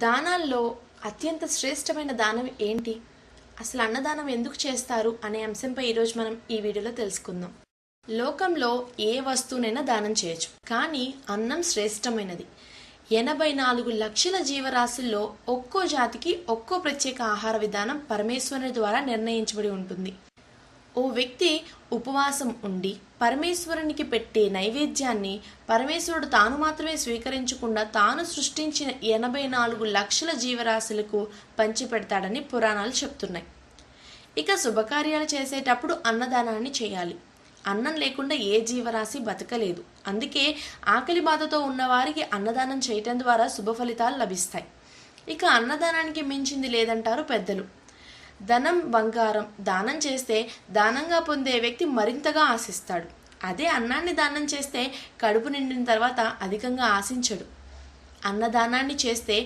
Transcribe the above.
దానాల్లో అత్యంత శ్రేష్టమైన దానం ఏంటి? అసలు అన్నదానం ఎందుకు చేస్తారు అనే అంశంపై ఈరోజు మనం ఈ వీడియోలో తెలుసుకుందాం. లోకంలో ఏ వస్తువునైనా దానం చేయొచ్చు, కానీ అన్నం శ్రేష్టమైనది. 84 లక్షల జీవరాశుల్లో ఒక్కో జాతికి ఒక్కో ప్రత్యేక ఆహార విధానం పరమేశ్వరుని ద్వారా నిర్ణయించబడి ఉంటుంది. ఓ వ్యక్తి ఉపవాసం ఉండి పరమేశ్వరునికి పెట్టే నైవేద్యాన్ని పరమేశ్వరుడు తాను మాత్రమే స్వీకరించకుండా తాను సృష్టించిన 84 లక్షల జీవరాశులకు పంచిపెడతాడని పురాణాలు చెప్తున్నాయి. ఇక శుభకార్యాలు చేసేటప్పుడు అన్నదానాన్ని చేయాలి. అన్నం లేకుండా ఏ జీవరాశి బతకలేదు. అందుకే ఆకలి బాధతో ఉన్నవారికి అన్నదానం చేయటం ద్వారా శుభ ఫలితాలు లభిస్తాయి. ఇక అన్నదానానికి మించింది లేదంటారు పెద్దలు. ధనం, బంగారం దానం చేస్తే దానంగా పొందే వ్యక్తి మరింతగా ఆశిస్తాడు. అదే అన్నాన్ని దానం చేస్తే కడుపు నిండిన తర్వాత అధికంగా ఆశించడు. అన్నదానాన్ని చేస్తే